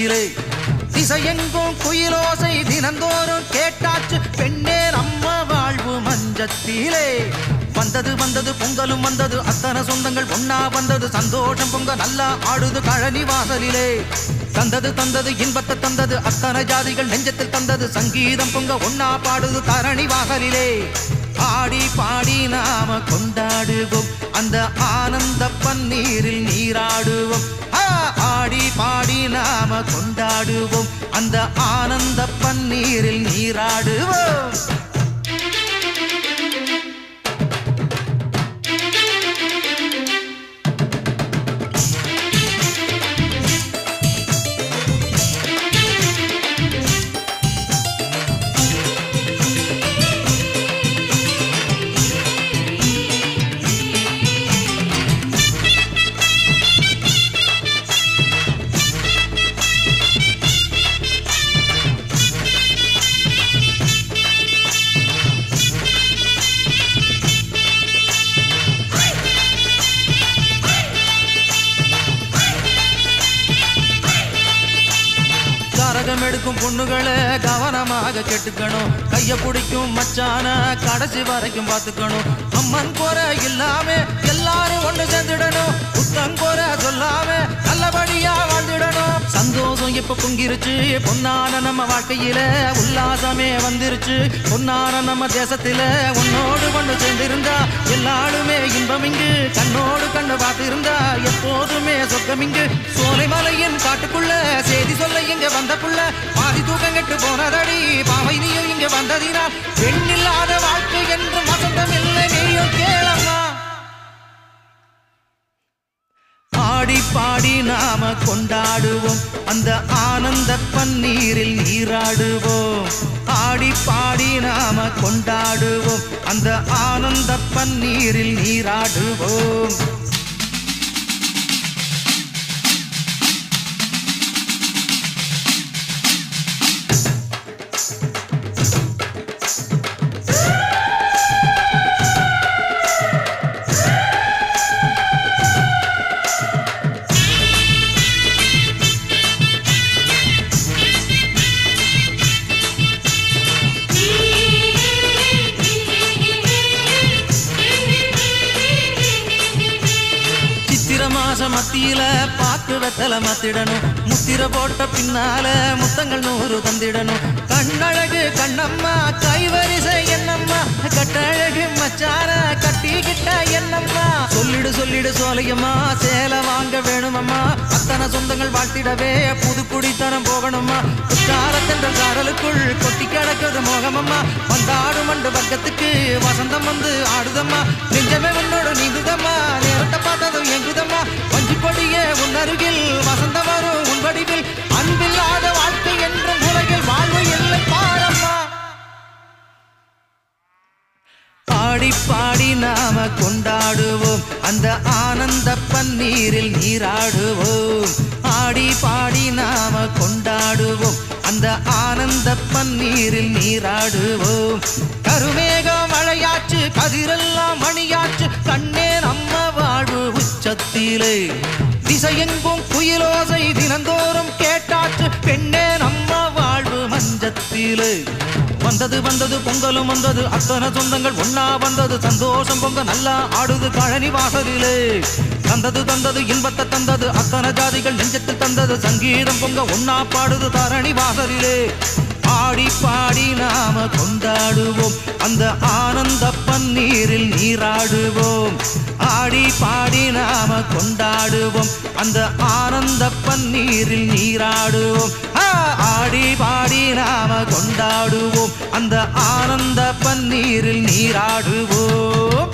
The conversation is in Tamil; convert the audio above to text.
உச்சத்திலே திசையெங்கும் குயிலோசை தினந்தோறும் கேட்டாச்சு பெண்ணே நம்ம வாழ்வு மஞ்சத்திலே வந்தது வந்தது பொங்கலும் வந்தது அத்தனை சொந்தங்கள் ஒன்னா வந்தது சந்தோஷம் பொங்க நல்லா ஆடுது கழனி வாசலிலே தந்தது தந்தது இன்பத்தை தந்தது அத்தனை ஜாதிகள் நெஞ்சத்தில் தந்தது சங்கீதம் பொங்க ஒன்னா பாடுது தரணி வாசலிலே ஆடி பாடி நாம கொண்டாடுவோம் அந்த ஆனந்த பன்னீரில் நீராடுவோம் ஆடி பாடி நாம கொண்டாடுவோம் அந்த ஆனந்த பன்னீரில் நீராடுவோம் எடுக்கும் பொண்ணுகளை கவனமாக கேட்டுக்கணும் கைய பிடிக்கும் மச்சான கடைசி வரைக்கும் பார்த்துக்கணும் அம்மன் குறை இல்லாம எல்லாரும் ஒண்ணு சேர்ந்துடணும் புத்தம் குறை சொல்லாம நல்லபடியா வாழ்ந்துடணும் சந்தோஷம் இப்ப பொங்கிருச்சு பொன்னான நம்ம வாழ்க்கையில உல்லாசமே வந்துருச்சு பொன்னான நம்ம தேசத்தில உன்னோடு ஒண்ணு சேர்ந்திருந்தா எல்லாருமே இன்பம் இங்கு கண்ணோடு கண்ணு பார்த்திருந்தா எப்போதுமே சொர்க்கம் இங்கு சோலைமலையின் காட்டுக்குள்ள செய்தி சொல்ல இங்க வந்த புள்ள பாதி தூக்கம் கெட்டு போனதடி பாவை நீயும் இங்க வந்ததினால் பெண்ணில்லாத வாழ்க்கை என்று வசந்தம் இல்லை நீயும் கேளம்மா ஆடி பாடி நாம கொண்டாடுவோம் அந்த ஆனந்த பன்னீரில் நீராடுவோம் ஆடி பாடி நாம கொண்டாடுவோம் அந்த ஆனந்த பன்னீரில் நீராடுவோம் மத்தியில பாக்கு வெத்தல மாத்திடணும் முத்திர போட்ட பின்னால முத்தங்கள் 100 தந்திடணும் கண்ணழகு கண்ணம்மா கைவரிசை என்னம்மா கட்டழகு மச்சான கட்டிக்கிட்ட என்னம்மா சொல்லிடு சொல்லிடு சோலையம்மா சேலை வாங்க வேணுமம்மா அத்தனை சொந்தங்கள் வாழ்த்திடவே புது குடித்தனம் போகணுமா குற்றாலத்தென்ற சாரலுக்குள் கொட்டி கிடக்குது மோகமம்மா வந்தாடு மண்டு பக்கத்துக்கு வசந்தம் வந்து ஆடுதம்மா நெஞ்சமே உன்னோடு நீங்குதம்மா நேரத்தை பார்த்ததும் எங்குதம்மா வஞ்சிப்படியே உன்னருகில் வசந்தம் வரும் உன் வடிவில் அன்பில்லாத வாழ்க்கை என்றும் உலகில் வாழ்வு இல்லை பாரம்மா பாடி பாடி நாம கொண்டாடுவோம் அந்த ஆனந்த பன்னீரில் நீராடுவோம் ஆடி பாடி நாம கொண்டாடுவோம் அந்த ஆனந்த பன்னீரில் நீராடுவோம் கருமேகம் மழையாச்சு கதிரெல்லாம் மணியாச்சு கண்ணே நம்ம வாழ்வு உச்சத்திலே திசையெங்கும் குயிலோசை தினந்தோறும் கேட்டாச்சு பெண்ணே நம்ம வாழ்வு மஞ்சத்திலே வந்தது வந்தது பொங்கலும் வந்தது அத்தனை சொந்தங்கள் ஒன்னா வந்தது சந்தோஷம் பொங்க நல்லா ஆடுது கழனி வாசலிலே தந்தது தந்தது இன்பத்தை தந்தது அத்தனை ஜாதிகள் நெஞ்சத்தில் தந்தது சங்கீதம் பொங்க ஒன்னா பாடுது தரணி வாசலிலே ஆடி பாடி நாம கொண்டாடுவோம் அந்த ஆனந்த பன்னீரில் நீராடுவோம் ஆடி பாடி நாம கொண்டாடுவோம் அந்த ஆனந்த பன்னீரில் நீராடுவோம் ஆடி பாடி நாம கொண்டாடுவோம் அந்த ஆனந்த பன்னீரில் நீராடுவோம்